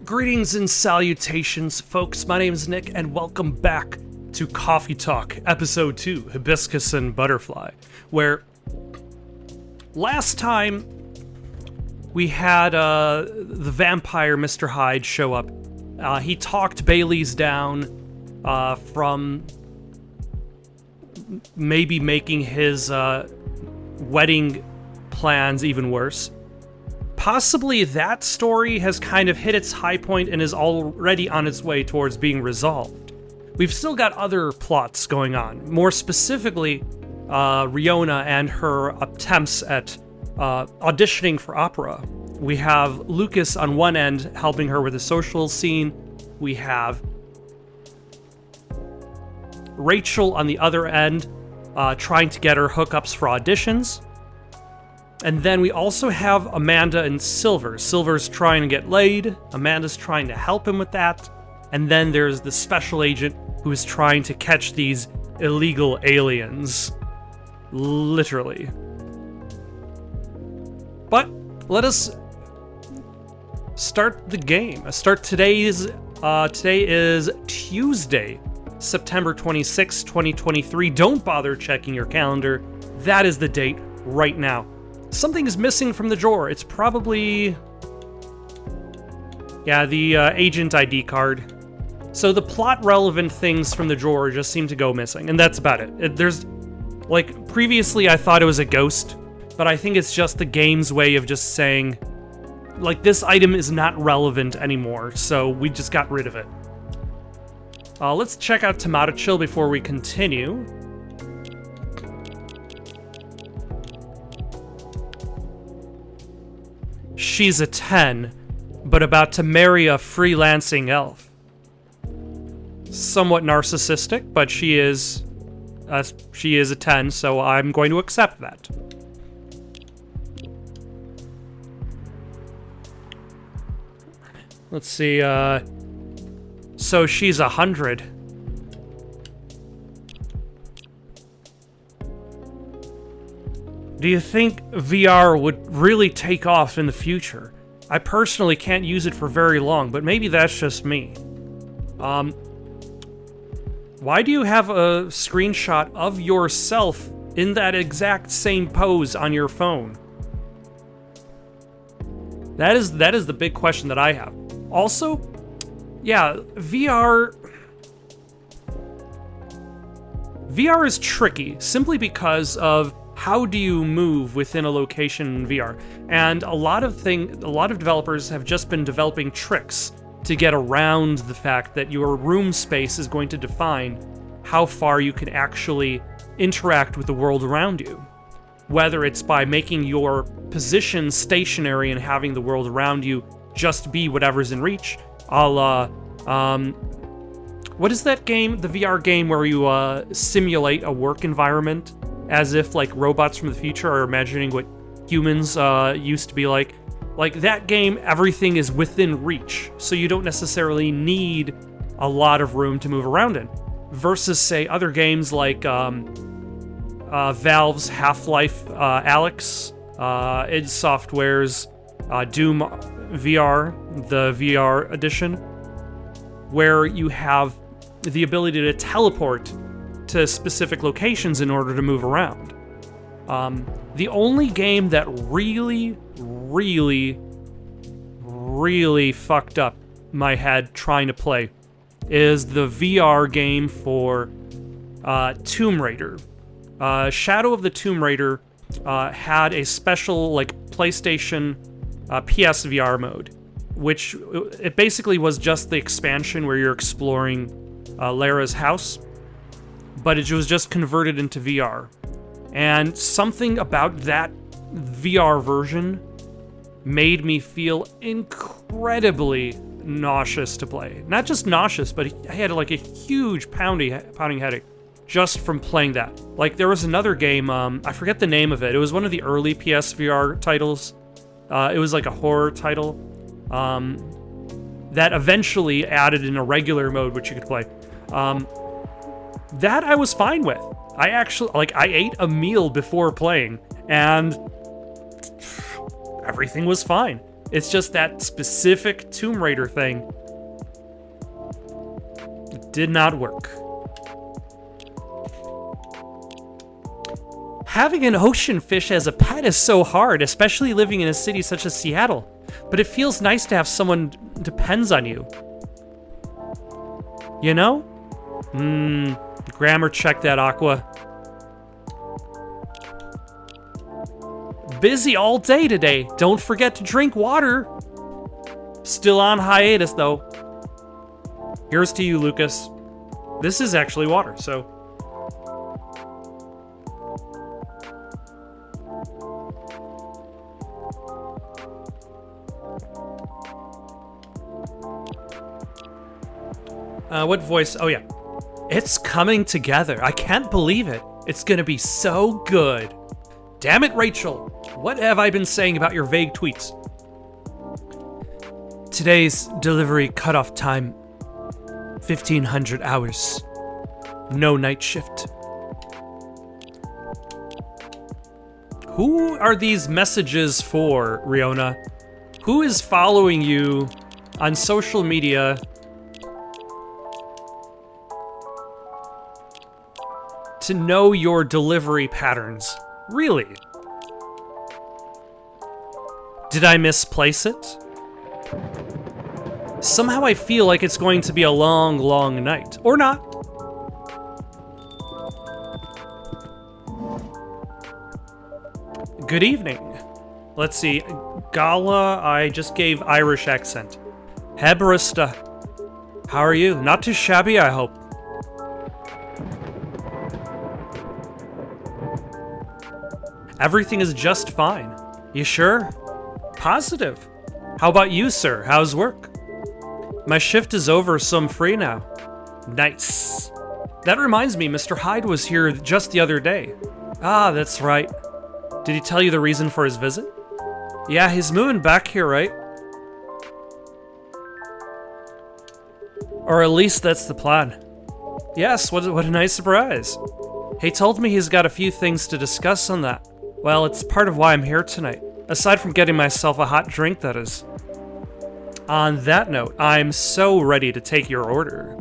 Greetings and salutations, folks. My name is Nick, and welcome back to Coffee Talk, Episode 2, Hibiscus and Butterfly, where last time we had the vampire Mr. Hyde show up. He talked Bailey's down from maybe making his wedding plans even worse. Possibly that story has kind of hit its high point and is already on its way towards being resolved. We've still got other plots going on. More specifically, Riona and her attempts at auditioning for opera. We have Lucas on one end helping her with the social scene. We have Rachel on the other end trying to get her hookups for auditions. And then we also have Amanda and Silver. Silver's trying to get laid, Amanda's trying to help him with that, and then there's the special agent who is trying to catch these illegal aliens. Literally. But let us start the game. Today is Tuesday, September 26, 2023. Don't bother checking your calendar. That is the date right now. Something is missing from the drawer. It's probably... yeah, the agent ID card. So the plot-relevant things from the drawer just seem to go missing, and that's about it. There's... like, previously I thought it was a ghost, but I think it's just the game's way of just saying, like, this item is not relevant anymore, so we just got rid of it. Let's check out Tomato Chill before we continue. She's a 10, but about to marry a freelancing elf. Somewhat narcissistic, but she is a 10, so I'm going to accept that. Let's see, so she's 100. Do you think VR would really take off in the future? I personally can't use it for very long, but maybe that's just me. Why do you have a screenshot of yourself in that exact same pose on your phone? That is the big question that I have. Also, yeah, VR is tricky simply because of how do you move within a location in VR? And a lot of developers have just been developing tricks to get around the fact that your room space is going to define how far you can actually interact with the world around you. Whether it's by making your position stationary and having the world around you just be whatever's in reach, a la, what is that game, the VR game where you simulate a work environment? As if, like, robots from the future are imagining what humans used to be like. Like, that game, everything is within reach, so you don't necessarily need a lot of room to move around in. Versus, say, other games like Valve's Half-Life Alyx, id Software's Doom VR, the VR edition, where you have the ability to teleport to specific locations in order to move around. The only game that really fucked up my head trying to play is the VR game for Tomb Raider. Shadow of the Tomb Raider had a special, like, PlayStation PS VR mode, which it basically was just the expansion where you're exploring Lara's house, but it was just converted into VR. And something about that VR version made me feel incredibly nauseous to play. Not just nauseous, but I had like a huge pounding headache just from playing that. Like, there was another game, I forget the name of it. It was one of the early PSVR titles. It was like a horror title that eventually added in a regular mode, which you could play. That I was fine with. I actually, like, I ate a meal before playing, and everything was fine. It's just that specific Tomb Raider thing. It did not work. Having an ocean fish as a pet is so hard, especially living in a city such as Seattle. But it feels nice to have someone depends on you. You know? Grammar check that, Aqua. Busy all day today. Don't forget to drink water. Still on hiatus, though. Here's to you, Lucas. This is actually water, so... what voice? Oh, yeah. It's coming together. I can't believe it. It's gonna be so good. Damn it, Rachel. What have I been saying about your vague tweets? Today's delivery cutoff time, 1500 hours. No night shift. Who are these messages for, Riona? Who is following you on social media to know your delivery patterns? Really? Did I misplace it? Somehow I feel like it's going to be a long, long night. Or not. Good evening. Let's see. Gala, I just gave Irish accent. Hey, barista. How are you? Not too shabby, I hope. Everything is just fine. You sure? Positive. How about you, sir? How's work? My shift is over, so I'm free now. Nice. That reminds me, Mr. Hyde was here just the other day. Ah, that's right. Did he tell you the reason for his visit? Yeah, he's moving back here, right? Or at least that's the plan. Yes, what a nice surprise. He told me he's got a few things to discuss on that. Well, it's part of why I'm here tonight. Aside from getting myself a hot drink, that is. On that note, I'm so ready to take your order.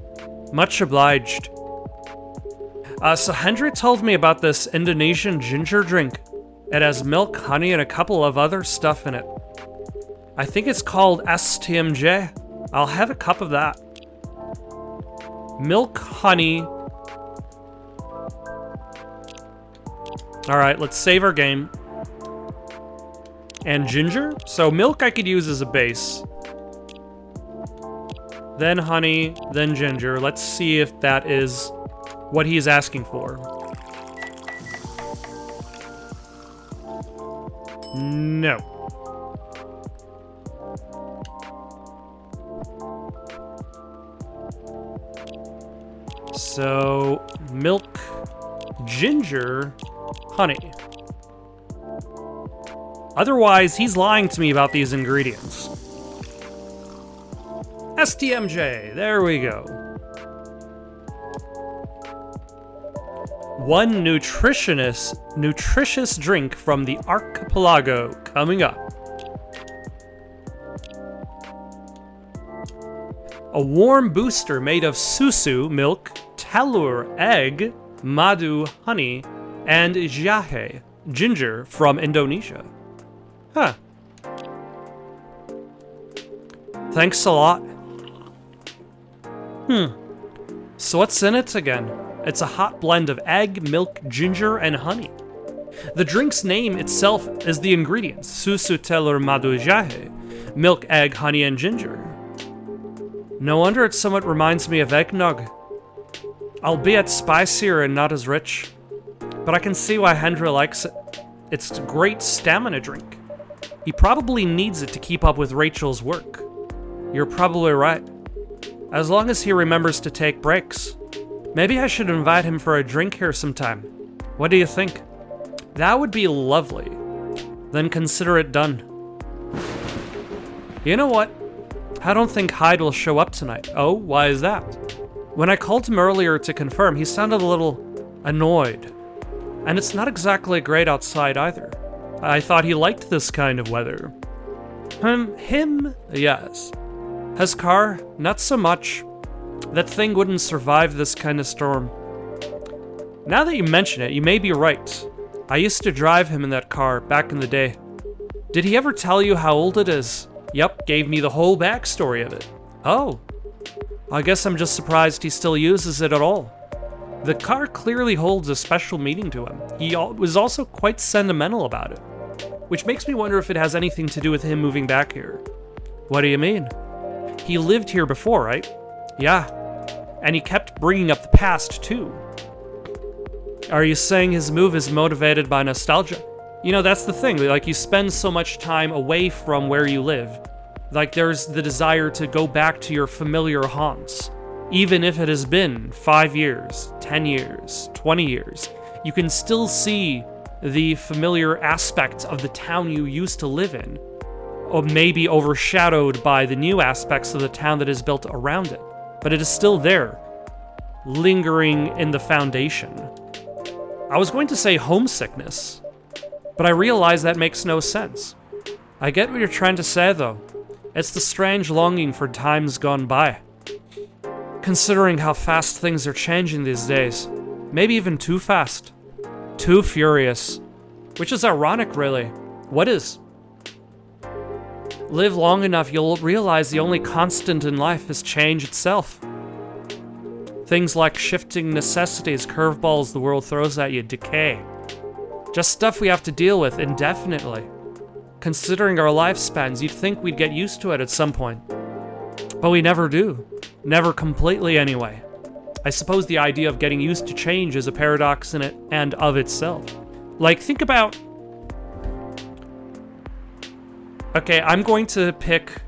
Much obliged. So Henry told me about this Indonesian ginger drink. It has milk, honey, and a couple of other stuff in it. I think it's called STMJ. I'll have a cup of that. Milk, honey. Alright, let's save our game. And ginger? So milk I could use as a base. Then honey, then ginger. Let's see if that is what he's asking for. No. So, milk, ginger, honey. Otherwise, he's lying to me about these ingredients. STMJ, there we go. One nutritious drink from the archipelago coming up. A warm booster made of susu, milk, telur, egg, madu, honey, and jahe, ginger from Indonesia. Huh. Thanks a lot. So what's in it again? It's a hot blend of egg, milk, ginger, and honey. The drink's name itself is the ingredients. Susu, telur, madu, jahe. Milk, egg, honey, and ginger. No wonder it somewhat reminds me of eggnog. Albeit spicier and not as rich. But I can see why Hendra likes it. It's a great stamina drink. He probably needs it to keep up with Rachel's work. You're probably right. As long as he remembers to take breaks. Maybe I should invite him for a drink here sometime. What do you think? That would be lovely. Then consider it done. You know what? I don't think Hyde will show up tonight. Oh, why is that? When I called him earlier to confirm, he sounded a little annoyed. And it's not exactly great outside either. I thought he liked this kind of weather. Him? Yes. His car? Not so much. That thing wouldn't survive this kind of storm. Now that you mention it, you may be right. I used to drive him in that car back in the day. Did he ever tell you how old it is? Yep, gave me the whole backstory of it. Oh. I guess I'm just surprised he still uses it at all. The car clearly holds a special meaning to him. He was also quite sentimental about it, which makes me wonder if it has anything to do with him moving back here. What do you mean? He lived here before, right? Yeah. And he kept bringing up the past, too. Are you saying his move is motivated by nostalgia? You know, that's the thing. Like, you spend so much time away from where you live. Like, there's the desire to go back to your familiar haunts. Even if it has been 5 years, 10 years, 20 years, you can still see the familiar aspects of the town you used to live in, or maybe overshadowed by the new aspects of the town that is built around it. But it is still there, lingering in the foundation. I was going to say homesickness, but I realize that makes no sense. I get what you're trying to say, though. It's the strange longing for times gone by. Considering how fast things are changing these days. Maybe even too fast. Too furious. Which is ironic, really. What is? Live long enough, you'll realize the only constant in life is change itself. Things like shifting necessities, curveballs the world throws at you, decay. Just stuff we have to deal with indefinitely. Considering our lifespans, you'd think we'd get used to it at some point. But we never do. Never completely, anyway. I suppose the idea of getting used to change is a paradox in it and of itself. Like, think about... Okay, I'm going to pick...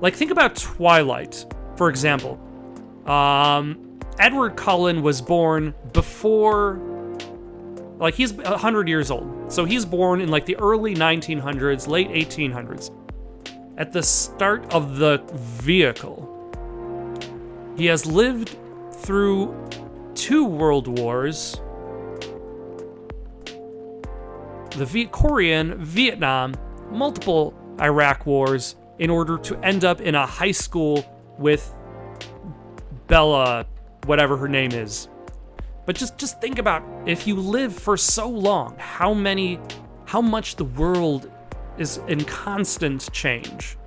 Like, think about Twilight, for example. Edward Cullen was born before... Like, he's 100 years old. So he's born in, like, the early 1900s, late 1800s. At the start of the vehicle. He has lived through 2 world wars. The Korean, Vietnam, multiple Iraq wars, in order to end up in a high school with Bella, whatever her name is. But just think about, if you live for so long, how much the world is in constant change.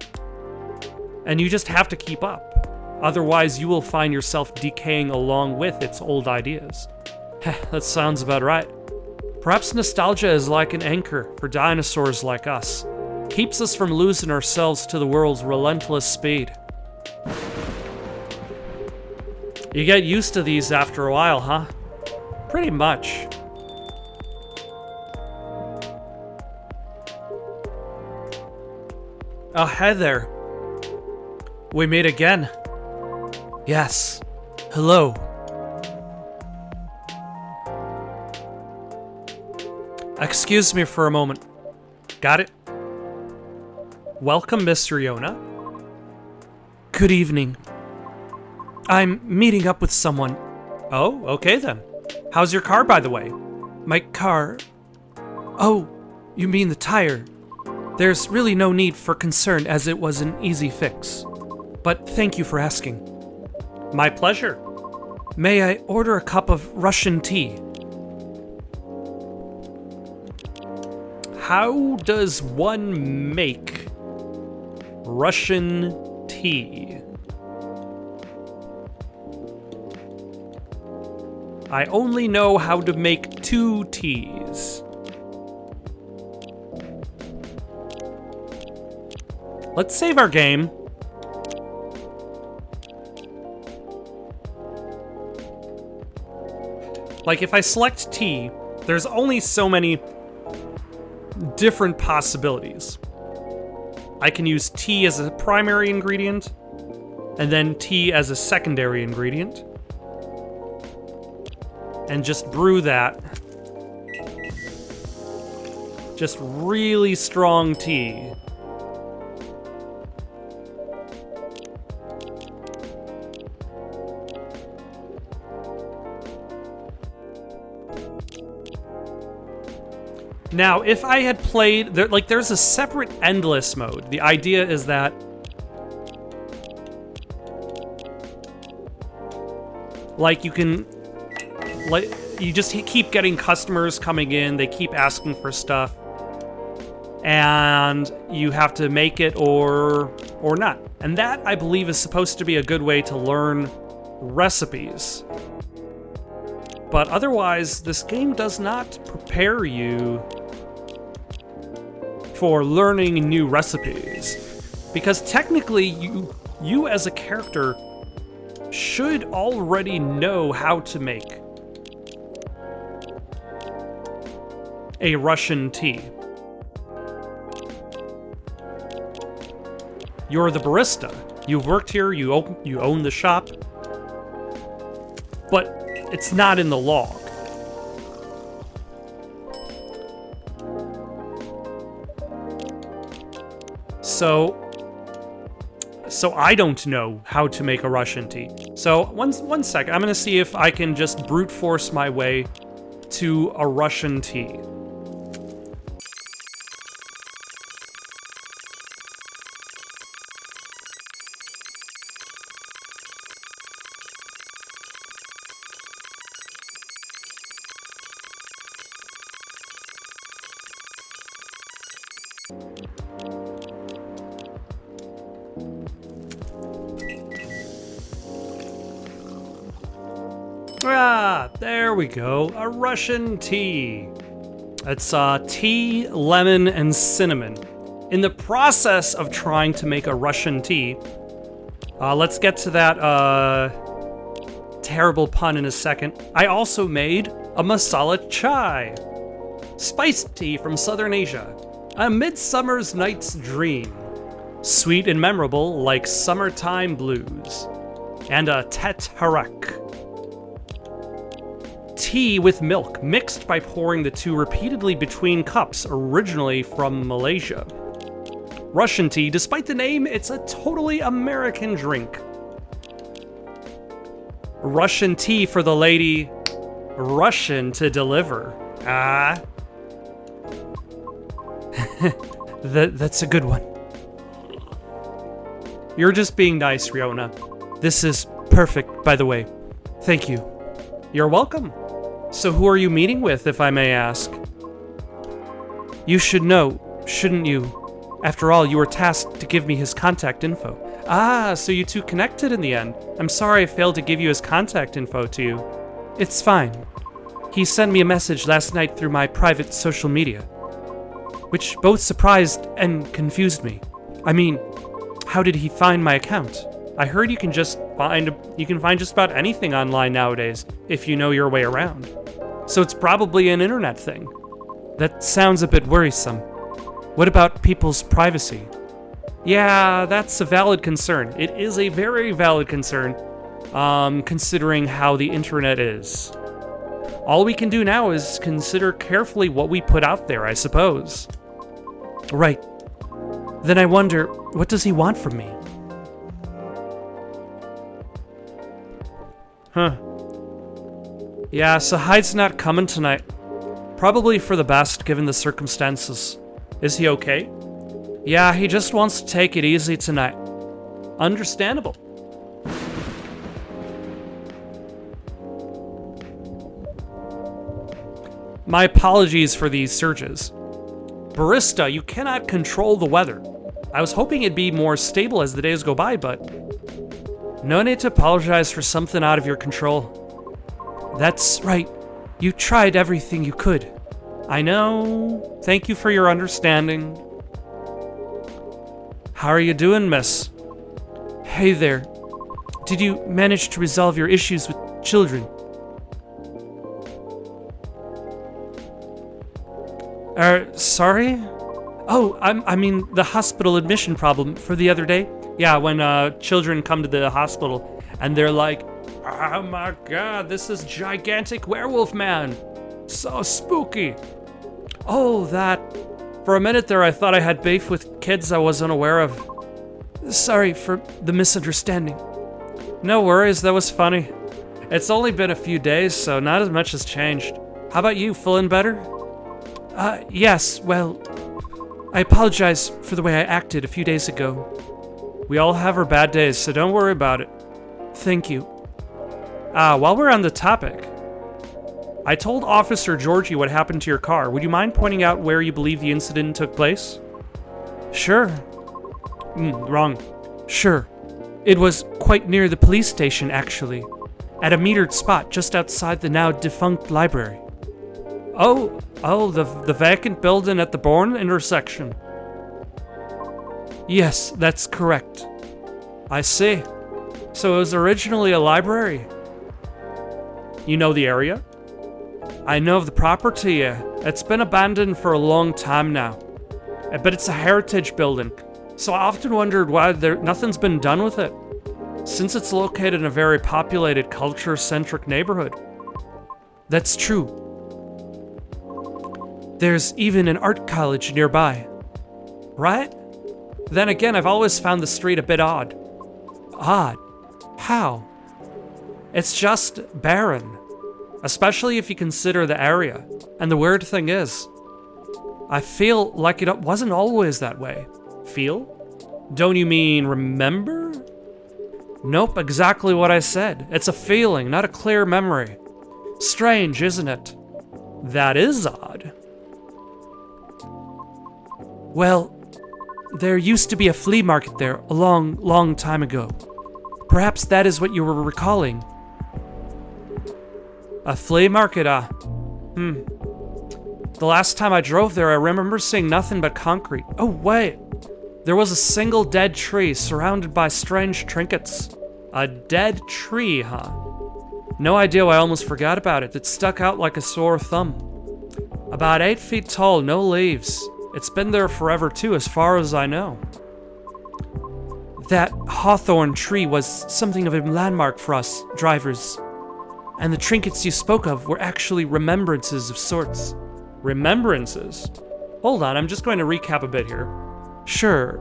And you just have to keep up. Otherwise, you will find yourself decaying along with its old ideas. That sounds about right. Perhaps nostalgia is like an anchor for dinosaurs like us. Keeps us from losing ourselves to the world's relentless speed. You get used to these after a while, huh? Pretty much. Oh, hey there. We meet again. Yes. Hello. Excuse me for a moment. Got it? Welcome, Miss Riona. Good evening. I'm meeting up with someone. Oh, okay then. How's your car, by the way? My car... Oh, you mean the tire. There's really no need for concern, as it was an easy fix. But thank you for asking. My pleasure. May I order a cup of Russian tea? How does one make Russian tea? I only know how to make 2 teas. Let's save our game. Like, if I select tea, there's only so many different possibilities. I can use tea as a primary ingredient, and then tea as a secondary ingredient, and just brew that. Just really strong tea. Now, if I had played, there's a separate endless mode. The idea is that you can, you just keep getting customers coming in, they keep asking for stuff, and you have to make it or not. And that, I believe, is supposed to be a good way to learn recipes. But otherwise, this game does not prepare you for learning new recipes. Because technically, you as a character should already know how to make a Russian tea. You're the barista. You've worked here, you own the shop, but it's not in the log. So I don't know how to make a Russian tea. So one second, I'm gonna see if I can just brute force my way to a Russian tea. Ah, there we go. A Russian tea. It's tea, lemon, and cinnamon. In the process of trying to make a Russian tea, let's get to that terrible pun in a second. I also made a masala chai. Spiced tea from Southern Asia. A midsummer's night's dream. Sweet and memorable like summertime blues. And a tet harak. Tea with milk, mixed by pouring the two repeatedly between cups, originally from Malaysia. Russian tea, despite the name, it's a totally American drink. Russian tea for the lady, Russian to deliver. Ah. That's a good one. You're just being nice, Riona. This is perfect, by the way. Thank you. You're welcome. So who are you meeting with, if I may ask? You should know, shouldn't you? After all, you were tasked to give me his contact info. Ah, so you two connected in the end. I'm sorry I failed to give you his contact info to you. It's fine. He sent me a message last night through my private social media, which both surprised and confused me. I mean, how did he find my account? I heard you can find just about anything online nowadays if you know your way around. So it's probably an internet thing. That sounds a bit worrisome. What about people's privacy? Yeah, that's a valid concern. It is a very valid concern, considering how the internet is. All we can do now is consider carefully what we put out there, I suppose. Right. Then I wonder, what does he want from me? Huh. Yeah, Sahai's not coming tonight. Probably for the best, given the circumstances. Is he okay? Yeah, he just wants to take it easy tonight. Understandable. My apologies for these surges. Barista, you cannot control the weather. I was hoping it'd be more stable as the days go by, but no need to apologize for something out of your control. That's right. You tried everything you could. I know. Thank you for your understanding. How are you doing, miss? Hey there. Did you manage to resolve your issues with children? Sorry? Oh, I mean the hospital admission problem for the other day. Yeah, when children come to the hospital and they're like, oh my god, this is gigantic werewolf man. So spooky. Oh, that. For a minute there I thought I had beef with kids I was unaware of. Sorry for the misunderstanding. No worries, that was funny. It's only been a few days, so not as much has changed. How about you, feeling better? Yes, well, I apologize for the way I acted a few days ago. We all have our bad days, so don't worry about it. Thank you. While we're on the topic, I told Officer Georgie what happened to your car. Would you mind pointing out where you believe the incident took place? Sure. Wrong. Sure. It was quite near the police station, actually. At a metered spot just outside the now defunct library. Oh, the vacant building at the Bourne intersection. Yes, that's correct. I see. So it was originally a library? You know the area? I know of the property, yeah. It's been abandoned for a long time now. But it's a heritage building, so I often wondered why nothing's been done with it, since it's located in a very populated, culture-centric neighborhood. That's true. There's even an art college nearby. Right? Then again, I've always found the street a bit odd. Odd? How? It's just barren. Especially if you consider the area. And the weird thing is, I feel like it wasn't always that way. Feel? Don't you mean remember? Nope, exactly what I said. It's a feeling, not a clear memory. Strange, isn't it? That is odd. Well, there used to be a flea market there a long, long time ago. Perhaps that is what you were recalling. A flea market, The last time I drove there, I remember seeing nothing but concrete. Oh, wait. There was a single dead tree surrounded by strange trinkets. A dead tree, huh? No idea why I almost forgot about it. It stuck out like a sore thumb. About 8 feet tall, no leaves. It's been there forever too, as far as I know. That hawthorn tree was something of a landmark for us, drivers. And the trinkets you spoke of were actually remembrances of sorts. Remembrances? Hold on, I'm just going to recap a bit here. Sure.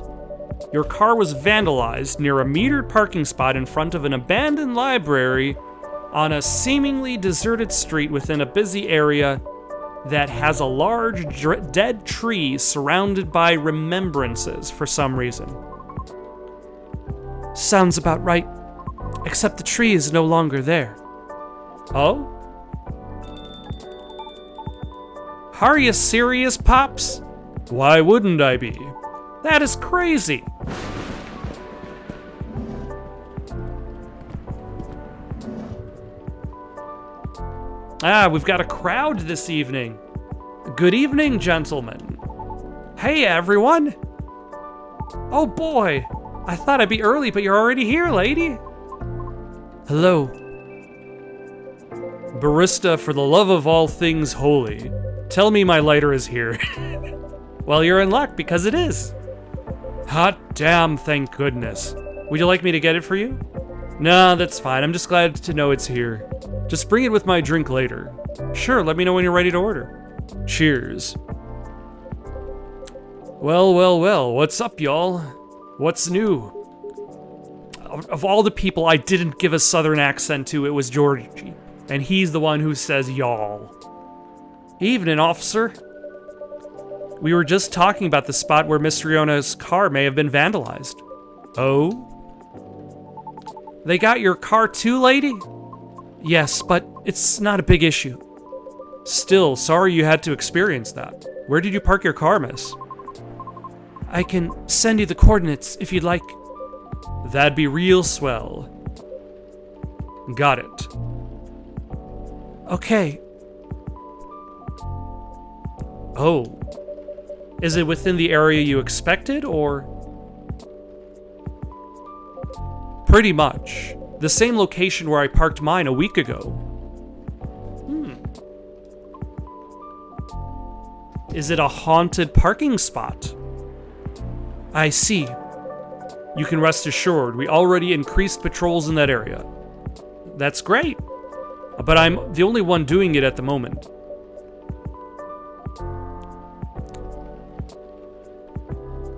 Your car was vandalized near a metered parking spot in front of an abandoned library on a seemingly deserted street within a busy area that has a large dead tree surrounded by remembrances for some reason. Sounds about right. Except the tree is no longer there. Oh? Are you serious, Pops? Why wouldn't I be? That is crazy. We've got a crowd this evening. Good evening, gentlemen. Hey, everyone. Oh boy, I thought I'd be early, but you're already here, lady. Hello. Barista, for the love of all things holy, tell me my lighter is here. Well, you're in luck, because it is. Hot damn, thank goodness. Would you like me to get it for you? No, that's fine. I'm just glad to know it's here. Just bring it with my drink later. Sure, let me know when you're ready to order. Cheers. Well, what's up, y'all? What's new? Of all the people I didn't give a southern accent to, it was Georgie. And he's the one who says y'all. Evening, officer. We were just talking about the spot where Miss Riona's car may have been vandalized. Oh? They got your car too, lady? Yes, but it's not a big issue. Still, sorry you had to experience that. Where did you park your car, miss? I can send you the coordinates if you'd like. That'd be real swell. Got it. Okay. Oh. Is it within the area you expected, or? Pretty much. The same location where I parked mine a week ago. Is it a haunted parking spot? I see. You can rest assured, we already increased patrols in that area. That's great. But I'm the only one doing it at the moment.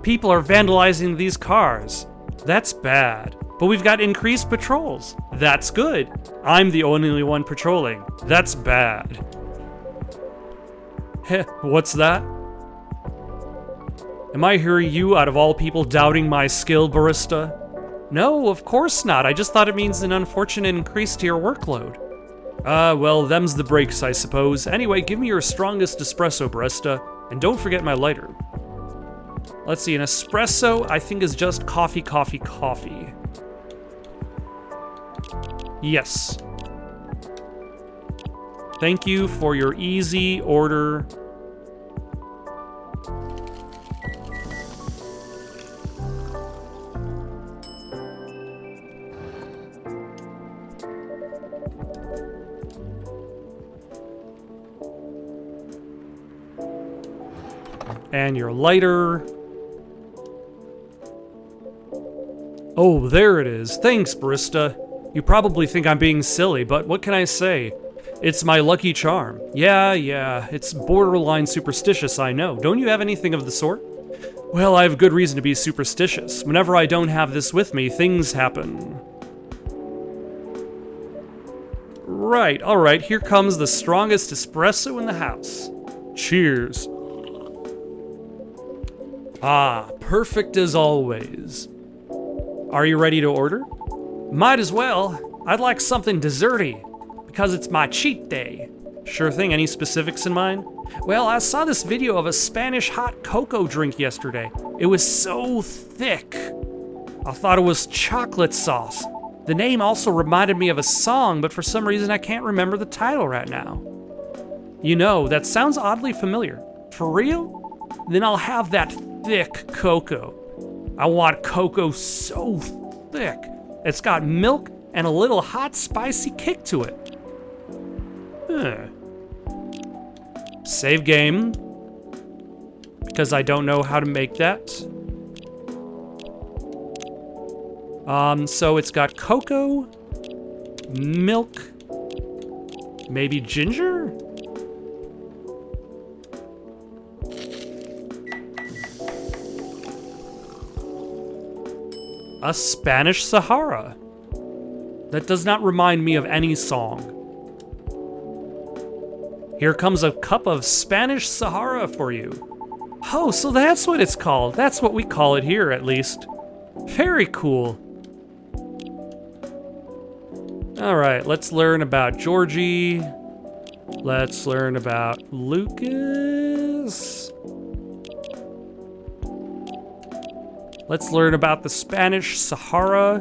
People are vandalizing these cars. That's bad. But we've got increased patrols. That's good. I'm the only one patrolling. That's bad. Heh, what's that? Am I hearing you, out of all people, doubting my skill, barista? No, of course not. I just thought it means an unfortunate increase to your workload. Well, them's the breaks, I suppose. Anyway, give me your strongest espresso, barista, and don't forget my lighter. Let's see, an espresso, I think, is just coffee, coffee, coffee. Yes. Thank you for your easy order. And your lighter. Oh, there it is. Thanks, barista. You probably think I'm being silly, but what can I say? It's my lucky charm. Yeah, it's borderline superstitious, I know. Don't you have anything of the sort? Well, I have good reason to be superstitious. Whenever I don't have this with me, things happen. Right, alright, here comes the strongest espresso in the house. Cheers. Ah, perfect as always. Are you ready to order? Might as well. I'd like something desserty, because it's my cheat day. Sure thing, any specifics in mind? Well, I saw this video of a Spanish hot cocoa drink yesterday. It was so thick. I thought it was chocolate sauce. The name also reminded me of a song, but for some reason I can't remember the title right now. You know, that sounds oddly familiar. For real? Then I'll have that thick cocoa. I want cocoa so thick. It's got milk and a little hot, spicy kick to it. Save game. Because I don't know how to make that. So it's got cocoa, milk, maybe ginger? A Spanish Sahara. That does not remind me of any song. Here comes a cup of Spanish Sahara for you. Oh, so that's what it's called. That's what we call it here, at least. Very cool. Alright, let's learn about Georgie. Let's learn about Lucas. Let's learn about the Spanish Sahara.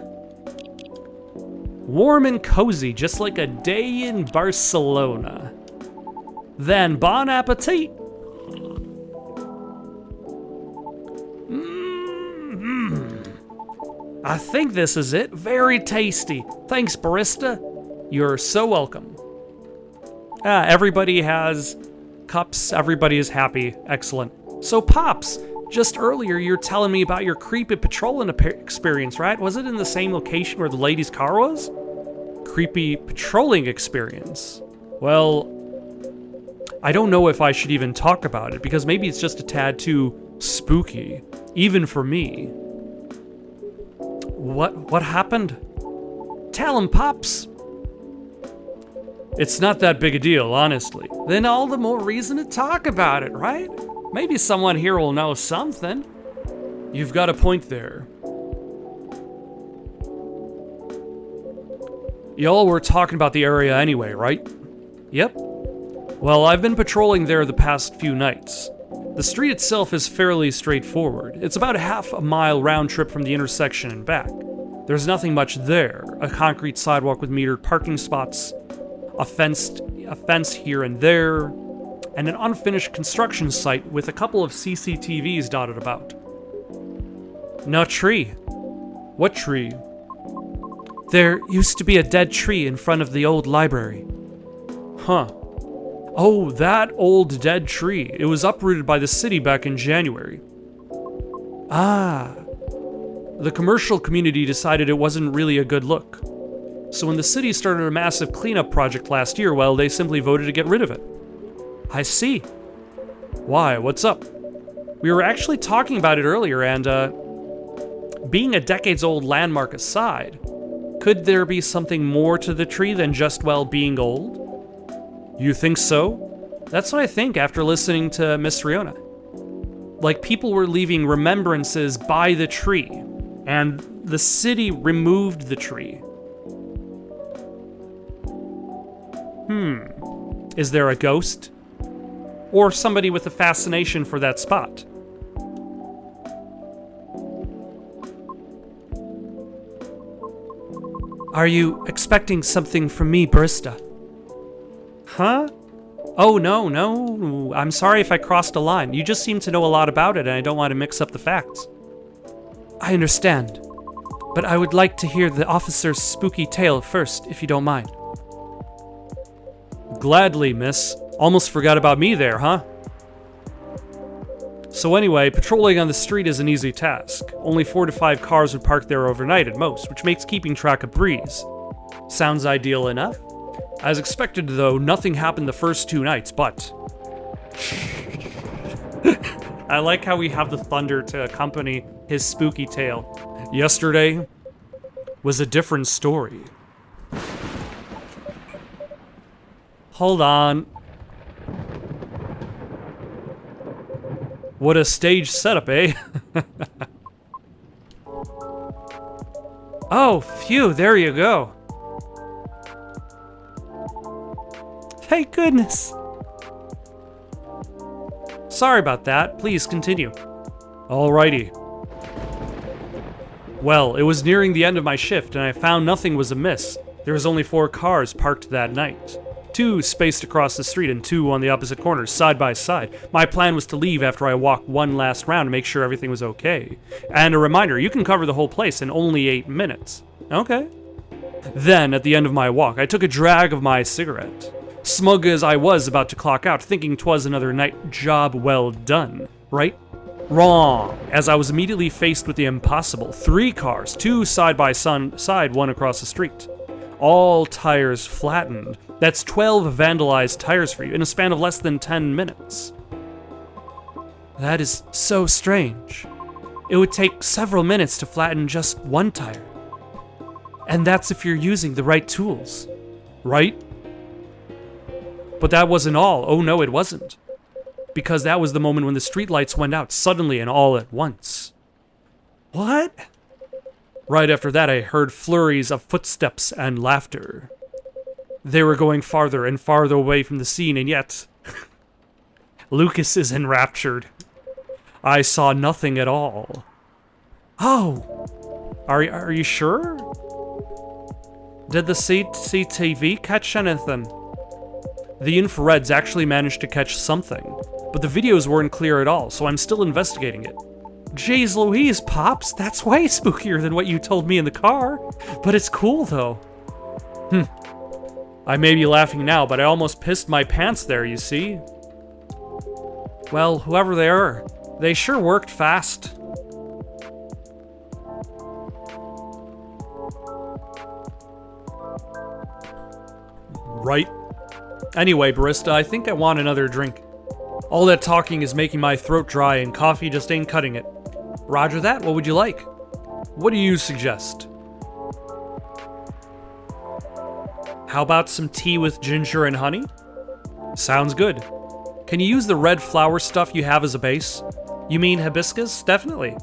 Warm and cozy, just like a day in Barcelona. Then bon appetit. I think this is it. Very tasty. Thanks, barista. You're so welcome. Everybody has cups. Everybody is happy. Excellent. So, Pops, just earlier you're telling me about your creepy patrolling experience, right? Was it in the same location where the lady's car was? Creepy patrolling experience. Well, I don't know if I should even talk about it, because maybe it's just a tad too spooky, even for me. What happened? Tell him, Pops. It's not that big a deal, honestly. Then all the more reason to talk about it, right? Maybe someone here will know something. You've got a point there. Y'all were talking about the area anyway, right? Yep. Well, I've been patrolling there the past few nights. The street itself is fairly straightforward. It's about a half-mile round trip from the intersection and back. There's nothing much there. A concrete sidewalk with metered parking spots, a fence here and there, and an unfinished construction site with a couple of CCTVs dotted about. No tree. What tree? There used to be a dead tree in front of the old library. Huh. Oh, that old dead tree. It was uprooted by the city back in January. Ah. The commercial community decided it wasn't really a good look. So when the city started a massive cleanup project last year, well, they simply voted to get rid of it. I see. Why? What's up? We were actually talking about it earlier, and, being a decades-old landmark aside, could there be something more to the tree than just, well, being old? You think so? That's what I think after listening to Miss Riona. Like, people were leaving remembrances by the tree, and the city removed the tree. Is there a ghost? Or somebody with a fascination for that spot? Are you expecting something from me, Barista? Huh? Oh, no. I'm sorry if I crossed a line. You just seem to know a lot about it, and I don't want to mix up the facts. I understand, but I would like to hear the officer's spooky tale first, if you don't mind. Gladly, miss. Almost forgot about me there, huh? So anyway, patrolling on the street is an easy task. Only 4 to 5 cars would park there overnight at most, which makes keeping track a breeze. Sounds ideal enough. As expected, though, nothing happened the first 2 nights, but... I like how we have the thunder to accompany his spooky tale. Yesterday was a different story. Hold on. What a stage setup, eh? Oh, phew, there you go. Thank goodness. Sorry about that. Please continue. Alrighty. Well, it was nearing the end of my shift, and I found nothing was amiss. There was only 4 cars parked that night. 2 spaced across the street and 2 on the opposite corners, side by side. My plan was to leave after I walked one last round to make sure everything was okay. And a reminder, you can cover the whole place in only 8 minutes. Okay. Then, at the end of my walk, I took a drag of my cigarette. Smug as I was about to clock out, thinking 'twas another night job well done, right? Wrong, as I was immediately faced with the impossible. 3 cars, 2 side by side, 1 across the street. All tires flattened. That's 12 vandalized tires for you in a span of less than 10 minutes. That is so strange. It would take several minutes to flatten just 1 tire. And that's if you're using the right tools. Right? But that wasn't all. Oh no, it wasn't. Because that was the moment when the streetlights went out suddenly and all at once. What? Right after that, I heard flurries of footsteps and laughter. They were going farther and farther away from the scene, and yet... Lucas is enraptured. I saw nothing at all. Oh! Are you sure? Did the CCTV catch anything? The infrareds actually managed to catch something, but the videos weren't clear at all, so I'm still investigating it. Jeez Louise, Pops, that's way spookier than what you told me in the car. But it's cool, though. I may be laughing now, but I almost pissed my pants there, you see? Well, whoever they are, they sure worked fast. Right. Anyway, barista, I think I want another drink. All that talking is making my throat dry, and coffee just ain't cutting it. Roger that, what would you like? What do you suggest? How about some tea with ginger and honey? Sounds good. Can you use the red flower stuff you have as a base? You mean hibiscus? Definitely.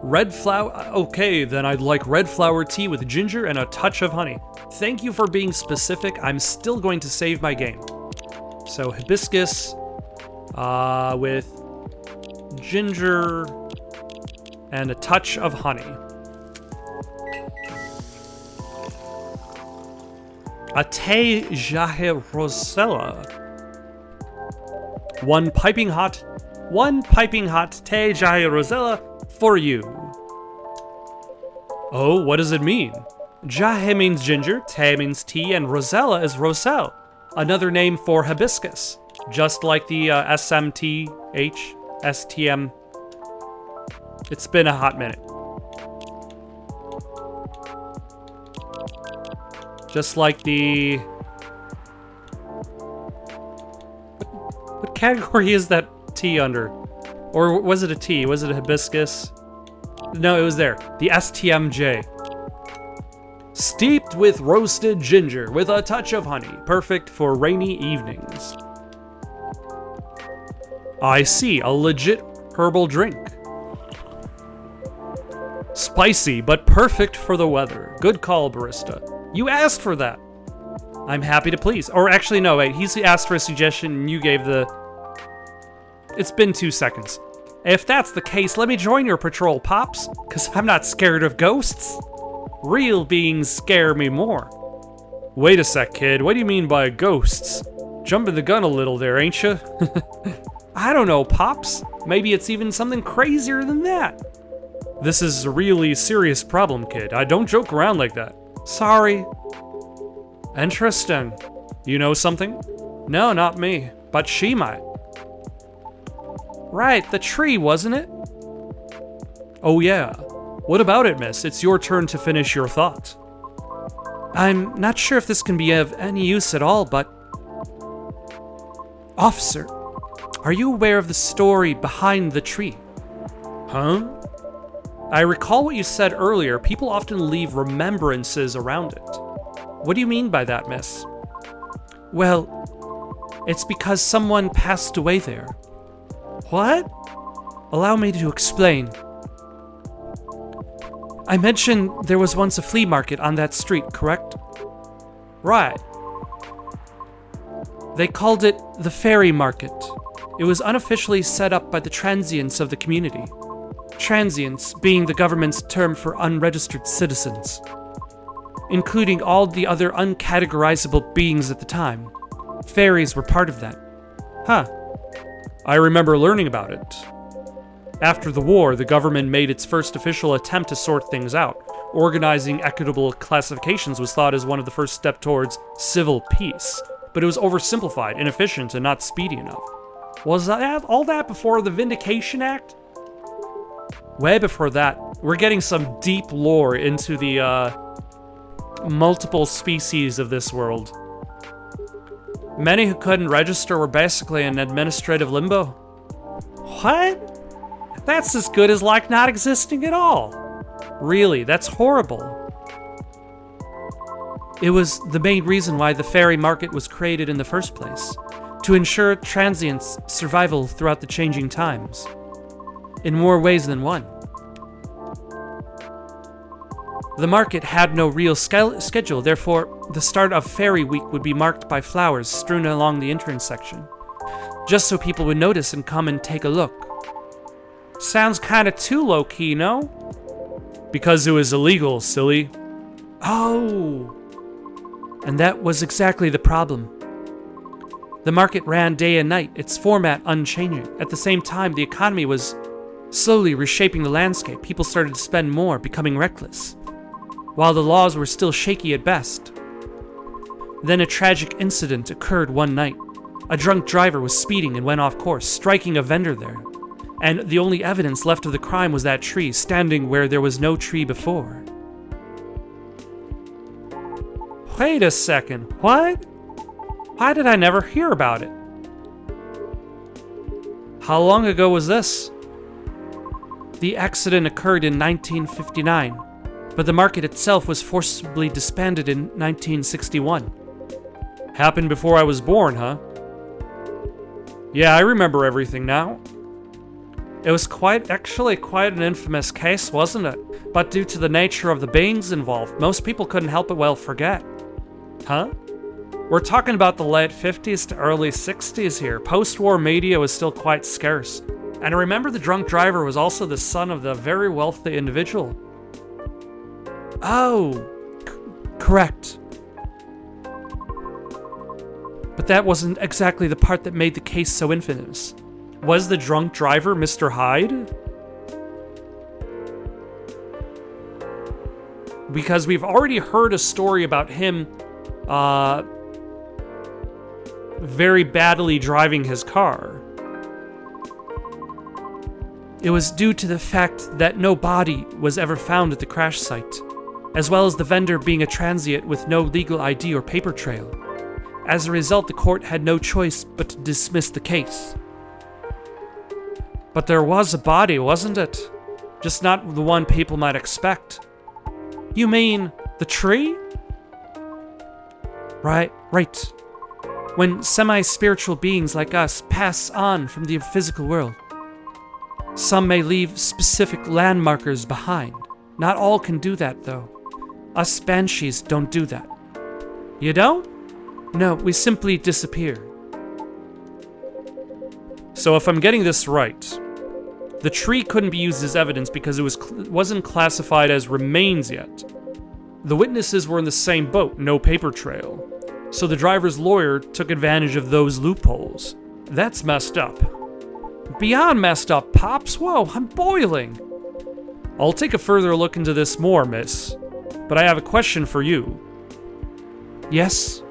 Red flower? Okay, then I'd like red flower tea with ginger and a touch of honey. Thank you for being specific. I'm still going to save my game. So hibiscus with ginger and a touch of honey. A Te Jahe Rosella. One piping hot Te Jahe Rosella for you. Oh, what does it mean? Jahe means ginger, Te means tea, and Rosella is Roselle, another name for hibiscus, just like the SMTH, STM. It's been a hot minute. Just like the... What category is that tea under? Or was it a tea? Was it a hibiscus? No, it was there. The STMJ. Steeped with roasted ginger with a touch of honey, perfect for rainy evenings. I see, a legit herbal drink. Spicy, but perfect for the weather. Good call, barista. You asked for that. I'm happy to please. Or actually, no, wait. He's asked for a suggestion and you gave the... It's been 2 seconds. If that's the case, let me join your patrol, Pops. Because I'm not scared of ghosts. Real beings scare me more. Wait a sec, kid. What do you mean by ghosts? Jumping the gun a little there, ain't you? I don't know, Pops. Maybe it's even something crazier than that. This is a really serious problem, kid. I don't joke around like that. Sorry. Interesting. You know something? No, not me. But she might. Right, the tree, wasn't it? Oh yeah. What about it, miss? It's your turn to finish your thought. I'm not sure if this can be of any use at all, but... Officer, are you aware of the story behind the tree? Huh? I recall what you said earlier. People often leave remembrances around it. What do you mean by that, miss? Well, it's because someone passed away there. What? Allow me to explain. I mentioned there was once a flea market on that street, correct? Right. They called it the Fairy Market. It was unofficially set up by the transients of the community. Transients being the government's term for unregistered citizens, including all the other uncategorizable beings at the time. Fairies were part of that. Huh. I remember learning about it. After the war, the government made its first official attempt to sort things out. Organizing equitable classifications was thought as one of the first steps towards civil peace, but it was oversimplified, inefficient, and not speedy enough. Was that all that before the Vindication Act? Way before that. We're getting some deep lore into the multiple species of this world. Many who couldn't register were basically in administrative limbo. What? That's as good as like not existing at all. Really, that's horrible. It was the main reason why the fairy market was created in the first place, to ensure transients' survival throughout the changing times. In more ways than one. The market had no real schedule, therefore, the start of Fairy Week would be marked by flowers strewn along the entrance section, just so people would notice and come and take a look. Sounds kinda too low-key, no? Because it was illegal, silly. Oh! And that was exactly the problem. The market ran day and night, its format unchanging. At the same time, the economy was slowly reshaping the landscape. People started to spend more, becoming reckless, while the laws were still shaky at best. Then a tragic incident occurred one night. A drunk driver was speeding and went off course, striking a vendor there. And the only evidence left of the crime was that tree, standing where there was no tree before. Wait a second, what? Why did I never hear about it? How long ago was this? The accident occurred in 1959, but the market itself was forcibly disbanded in 1961. Happened before I was born, huh? Yeah, I remember everything now. It was actually quite an infamous case, wasn't it? But due to the nature of the beings involved, most people couldn't help but well forget. Huh? We're talking about the late 50s to early 60s here. Post-war media was still quite scarce. And remember, the drunk driver was also the son of the very wealthy individual. Oh, correct. But that wasn't exactly the part that made the case so infamous. Was the drunk driver Mr. Hyde? Because we've already heard a story about him very badly driving his car. It was due to the fact that no body was ever found at the crash site, as well as the vendor being a transient with no legal ID or paper trail. As a result, the court had no choice but to dismiss the case. But there was a body, wasn't it? Just not the one people might expect. You mean The tree? Right. When semi-spiritual beings like us pass on from the physical world, some may leave specific landmarkers behind. Not all can do that, though. Us banshees don't do that. You don't? No, we simply disappear. So if I'm getting this right, the tree couldn't be used as evidence because it wasn't classified as remains yet. The witnesses were in the same boat, no paper trail. So the driver's lawyer took advantage of those loopholes. That's messed up. Beyond messed up, Pops. Whoa, I'm boiling. I'll take a further look into this more, miss. But I have a question for you. Yes?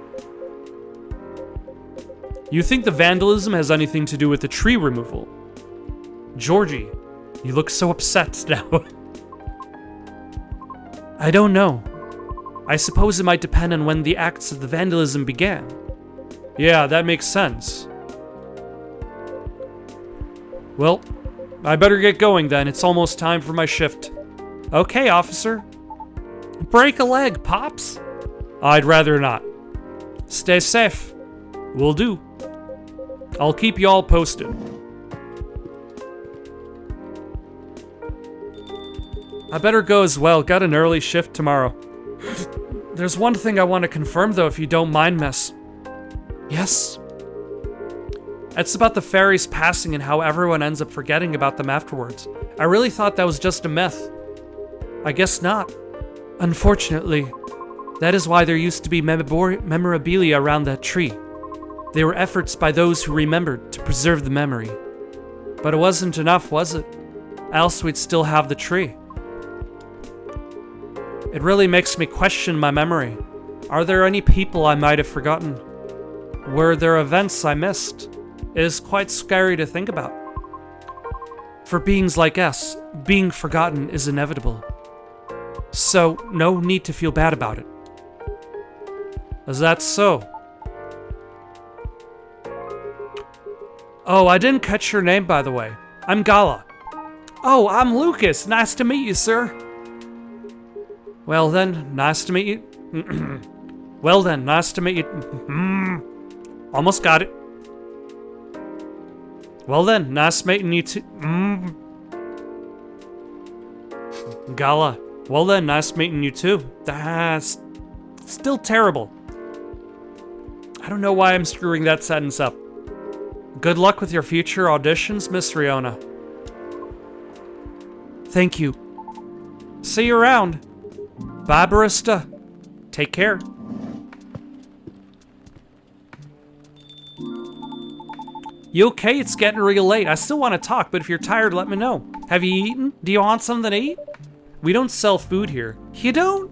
You think the vandalism has anything to do with the tree removal? Georgie, you look so upset now. I don't know. I suppose it might depend on when the acts of the vandalism began. Yeah, that makes sense. Well, I better get going then. It's almost time for my shift. Okay, officer. Break a leg, Pops. I'd rather not. Stay safe. Will do. I'll keep you all posted. I better go as well. Got an early shift tomorrow. There's one thing I want to confirm, though, if you don't mind, miss. Yes? It's about the fairies passing and how everyone ends up forgetting about them afterwards. I really thought that was just a myth. I guess not. Unfortunately, that is why there used to be memorabilia around that tree. They were efforts by those who remembered to preserve the memory. But it wasn't enough, was it? Else we'd still have the tree. It really makes me question my memory. Are there any people I might have forgotten? Were there events I missed? It is quite scary to think about. For beings like us, being forgotten is inevitable. So, no need to feel bad about it. Is that so? Oh, I didn't catch your name, by the way. I'm Gala. Oh, I'm Lucas. Nice to meet you, sir. Well then, nice to meet you. Well then, nice to meet you. Almost got it. Well then, nice meeting you too. Gala. Well then, nice meeting you too. That's still terrible. I don't know why I'm screwing that sentence up. Good luck with your future auditions, Miss Riona. Thank you. See you around. Bye, barista. Take care. You okay? It's getting real late. I still want to talk, but if you're tired, let me know. Have you eaten? Do you want something to eat? We don't sell food here. You don't?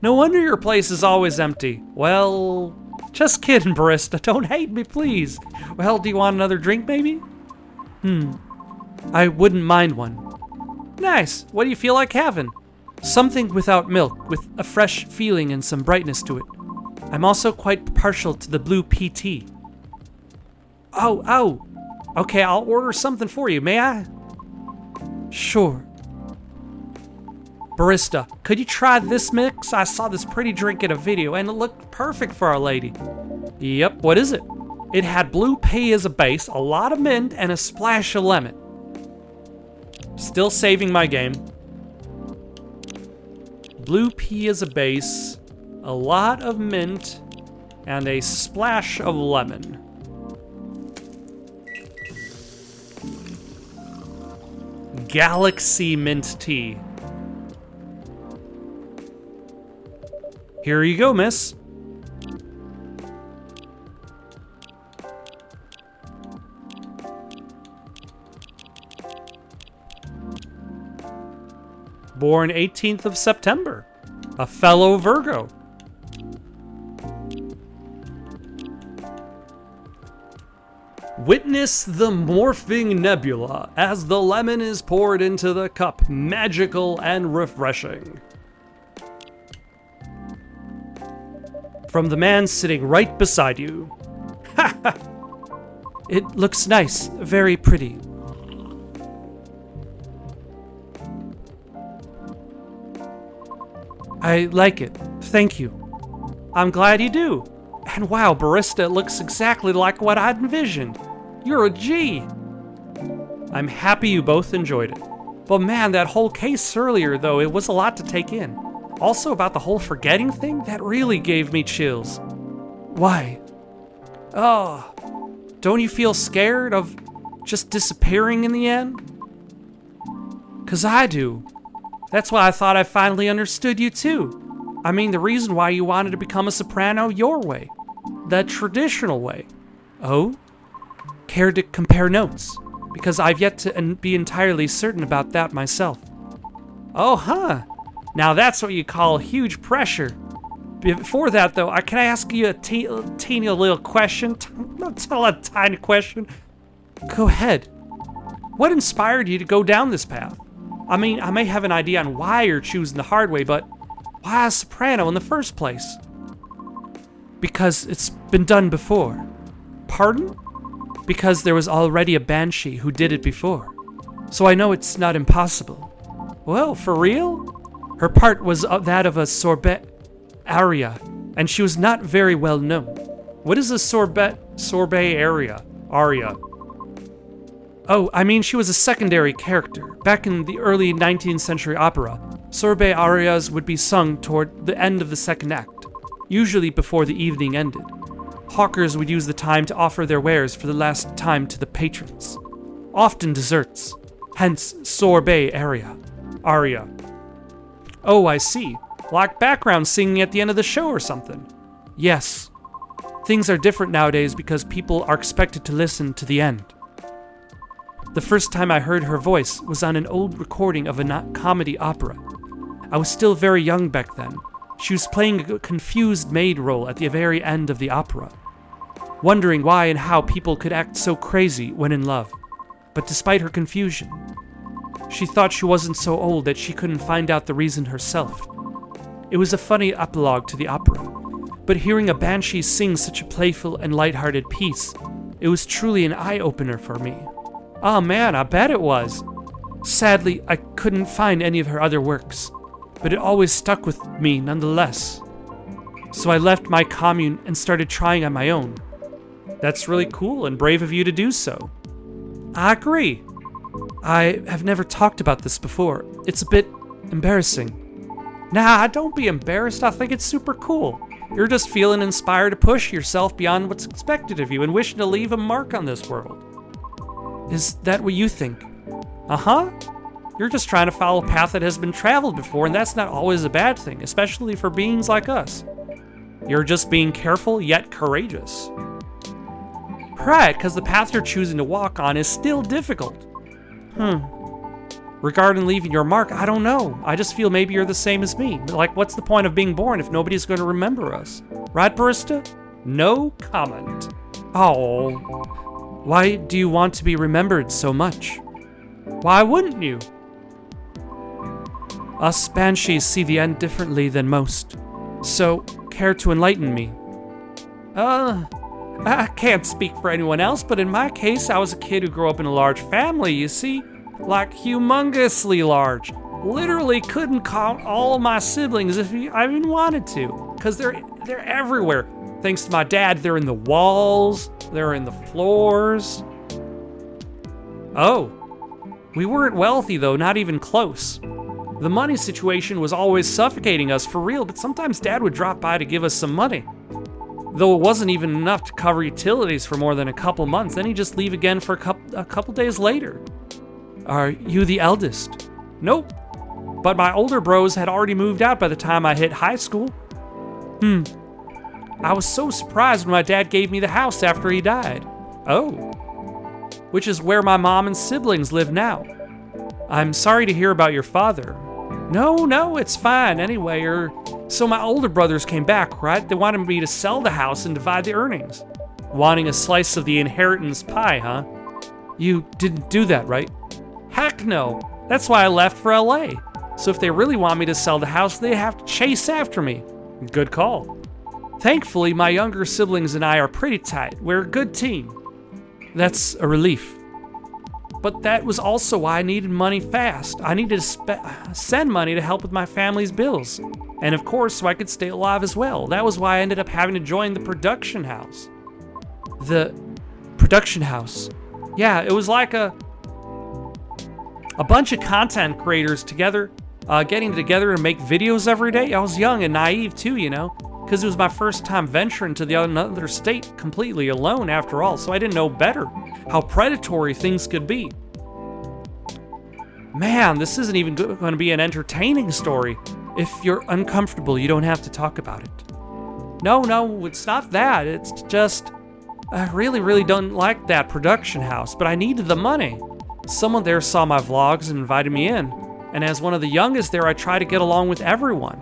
No wonder your place is always empty. Well, just kidding, barista. Don't hate me, please. Well, do you want another drink, maybe? I wouldn't mind one. Nice. What do you feel like having? Something without milk, with a fresh feeling and some brightness to it. I'm also quite partial to the blue PT. Oh. Okay, I'll order something for you, may I? Sure. Barista, could you try this mix? I saw this pretty drink in a video and it looked perfect for Our Lady. Yep, what is it? It had blue pea as a base, a lot of mint, and a splash of lemon. Still saving my game. Blue pea as a base, a lot of mint, and a splash of lemon. Galaxy mint tea. Here you go, miss. Born 18th of September. A fellow Virgo. Witness the morphing nebula as the lemon is poured into the cup. Magical and refreshing. From the man sitting right beside you. Ha ha! It looks nice, very pretty. I like it. Thank you. I'm glad you do. And wow, barista, it looks exactly like what I'd envisioned. You're a G. I'm happy you both enjoyed it. But man, that whole case earlier, though, it was a lot to take in. Also about the whole forgetting thing, that really gave me chills. Why? Oh, don't you feel scared of just disappearing in the end? 'Cause I do. That's why I thought I finally understood you too. I mean, the reason why you wanted to become a soprano your way. The traditional way. Oh? Care to compare notes? Because I've yet to be entirely certain about that myself. Oh, huh. Now that's what you call huge pressure. Before that, though, can I ask you a teeny little question? Not a tiny question. Go ahead. What inspired you to go down this path? I mean, I may have an idea on why you're choosing the hard way, but why a soprano in the first place? Because it's been done before. Pardon? Because there was already a banshee who did it before. So I know it's not impossible. Well, for real? Her part was that of a sorbet aria, and she was not very well known. What is a sorbet aria? Oh, I mean, she was a secondary character. Back in the early 19th century opera, sorbet arias would be sung toward the end of the second act, usually before the evening ended. Hawkers would use the time to offer their wares for the last time to the patrons. Often desserts, hence sorbet aria. Oh, I see. Like background singing at the end of the show or something. Yes. Things are different nowadays because people are expected to listen to the end. The first time I heard her voice was on an old recording of a comedy opera. I was still very young back then. She was playing a confused maid role at the very end of the opera, wondering why and how people could act so crazy when in love. But despite her confusion, she thought she wasn't so old that she couldn't find out the reason herself. It was a funny epilogue to the opera, but hearing a banshee sing such a playful and lighthearted piece, it was truly an eye-opener for me. Oh man, I bet it was. Sadly, I couldn't find any of her other works, but it always stuck with me nonetheless. So I left my commune and started trying on my own. That's really cool and brave of you to do so. I agree. I have never talked about this before. It's a bit embarrassing. Nah, don't be embarrassed. I think it's super cool. You're just feeling inspired to push yourself beyond what's expected of you and wishing to leave a mark on this world. Is that what you think? Uh-huh. You're just trying to follow a path that has been traveled before, and that's not always a bad thing, especially for beings like us. You're just being careful yet courageous. Right, because the path you're choosing to walk on is still difficult. Regarding leaving your mark, I don't know. I just feel maybe you're the same as me. Like, what's the point of being born if nobody's going to remember us? Right, barista? No comment. Oh. Why do you want to be remembered so much? Why wouldn't you? Us banshees see the end differently than most. So, care to enlighten me? I can't speak for anyone else, but in my case, I was a kid who grew up in a large family, you see? Like, humongously large. Literally couldn't count all of my siblings if I even wanted to, because they're everywhere. Thanks to my dad, they're in the walls, they're in the floors. Oh. We weren't wealthy, though, not even close. The money situation was always suffocating us for real, but sometimes Dad would drop by to give us some money. Though it wasn't even enough to cover utilities for more than a couple months, then he'd just leave again for a couple days later. Are you the eldest? Nope. But my older bros had already moved out by the time I hit high school. I was so surprised when my dad gave me the house after he died. Oh. Which is where my mom and siblings live now. I'm sorry to hear about your father. No, it's fine. Anyway, so my older brothers came back, right? They wanted me to sell the house and divide the earnings. Wanting a slice of the inheritance pie, huh? You didn't do that, right? Heck no. That's why I left for LA. So if they really want me to sell the house, they have to chase after me. Good call. Thankfully, my younger siblings and I are pretty tight. We're a good team. That's a relief. But that was also why I needed money fast. I needed to send money to help with my family's bills. And of course, so I could stay alive as well. That was why I ended up having to join the production house. The production house. Yeah, it was like a bunch of content creators together, getting together to make videos every day. I was young and naive too, you know, because it was my first time venturing to another state completely alone after all, so I didn't know better how predatory things could be. Man, this isn't even going to be an entertaining story. If you're uncomfortable, you don't have to talk about it. No, it's not that. It's just, I really don't like that production house, but I needed the money. Someone there saw my vlogs and invited me in. And as one of the youngest there, I try to get along with everyone.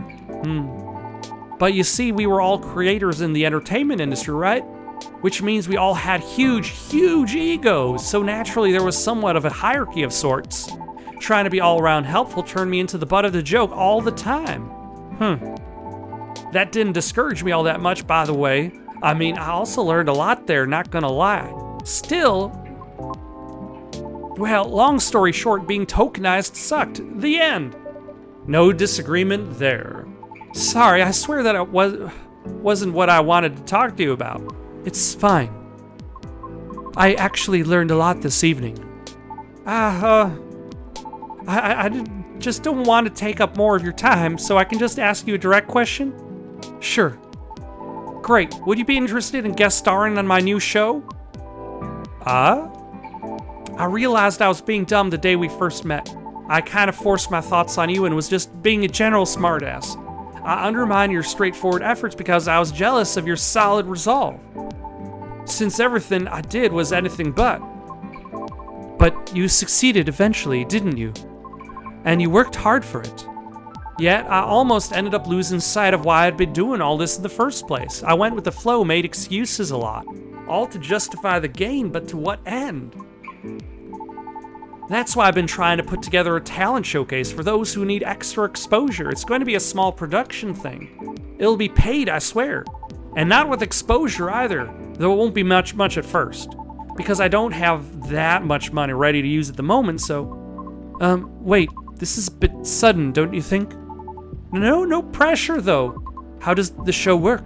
But you see, we were all creators in the entertainment industry, right? Which means we all had huge egos. So naturally, there was somewhat of a hierarchy of sorts. Trying to be all around helpful turned me into the butt of the joke all the time. That didn't discourage me all that much, by the way. I mean, I also learned a lot there, not gonna lie. Still, well, long story short, being tokenized sucked. The end. No disagreement there. Sorry, I swear that it wasn't what I wanted to talk to you about. It's fine. I actually learned a lot this evening. I just don't want to take up more of your time, so I can just ask you a direct question? Sure. Great. Would you be interested in guest starring on my new show? I realized I was being dumb the day we first met. I kind of forced my thoughts on you and was just being a general smartass. I undermined your straightforward efforts because I was jealous of your solid resolve. Since everything I did was anything but. But you succeeded eventually, didn't you? And you worked hard for it. Yet, I almost ended up losing sight of why I'd been doing all this in the first place. I went with the flow, made excuses a lot. All to justify the gain, but to what end? That's why I've been trying to put together a talent showcase for those who need extra exposure. It's going to be a small production thing. It'll be paid, I swear. And not with exposure either, though it won't be much at first. Because I don't have that much money ready to use at the moment, so... wait, this is a bit sudden, don't you think? No pressure, though. How does the show work?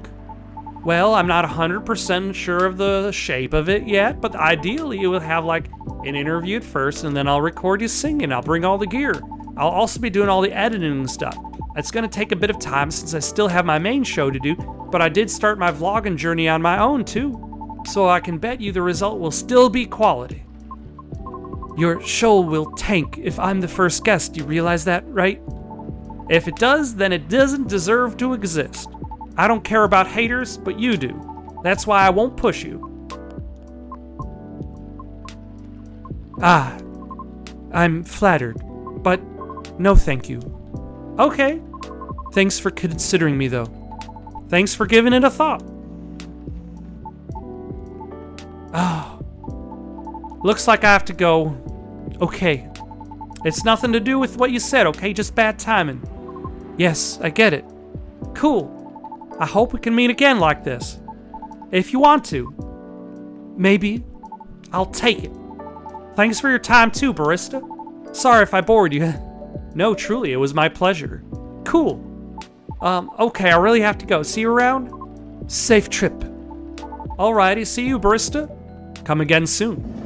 Well, I'm not 100% sure of the shape of it yet, but ideally it will have like an interview at first, and then I'll record you singing. I'll bring all the gear. I'll also be doing all the editing and stuff. It's going to take a bit of time since I still have my main show to do, but I did start my vlogging journey on my own too. So I can bet you the result will still be quality. Your show will tank if I'm the first guest, you realize that, right? If it does, then it doesn't deserve to exist. I don't care about haters, but you do. That's why I won't push you. I'm flattered, but no thank you. Okay. Thanks for considering me, though. Thanks for giving it a thought. Looks like I have to go. Okay. It's nothing to do with what you said, okay? Just bad timing. Yes, I get it. Cool. I hope we can meet again like this. If you want to. Maybe. I'll take it. Thanks for your time too, barista. Sorry if I bored you. No, truly, it was my pleasure. Cool. Okay, I really have to go. See you around? Safe trip. Alrighty, see you, barista. Come again soon.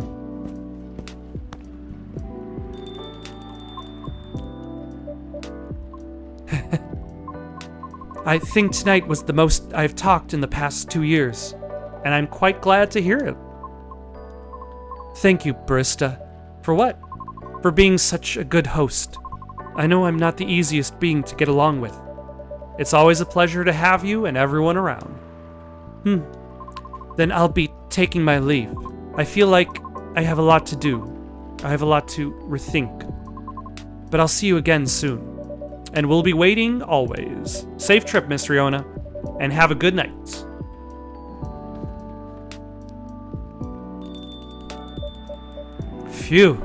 I think tonight was the most I've talked in the past 2 years, and I'm quite glad to hear it. Thank you, barista. For what? For being such a good host. I know I'm not the easiest being to get along with. It's always a pleasure to have you and everyone around. Then I'll be taking my leave. I feel like I have a lot to do. I have a lot to rethink. But I'll see you again soon. And we'll be waiting always. Safe trip, Miss Riona, and have a good night. Phew.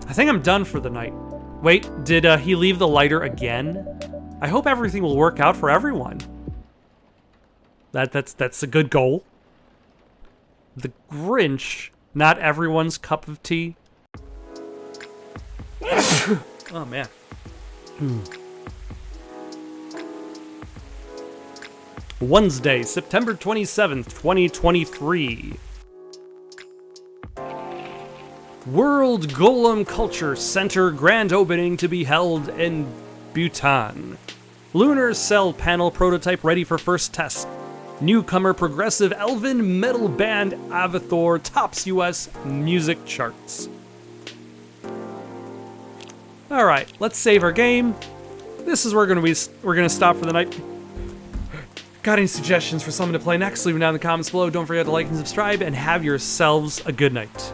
I think I'm done for the night. Wait, did he leave the lighter again? I hope everything will work out for everyone. That's a good goal. The Grinch, not everyone's cup of tea. Oh man. Wednesday, September 27th, 2023. World Golem Culture Center grand opening to be held in Bhutan. Lunar cell panel prototype ready for first test. Newcomer progressive elven metal band Avathor tops US music charts. All right, let's save our game. This is where we're gonna stop for the night. Got any suggestions for someone to play next? Leave them down in the comments below. Don't forget to like and subscribe, and have yourselves a good night.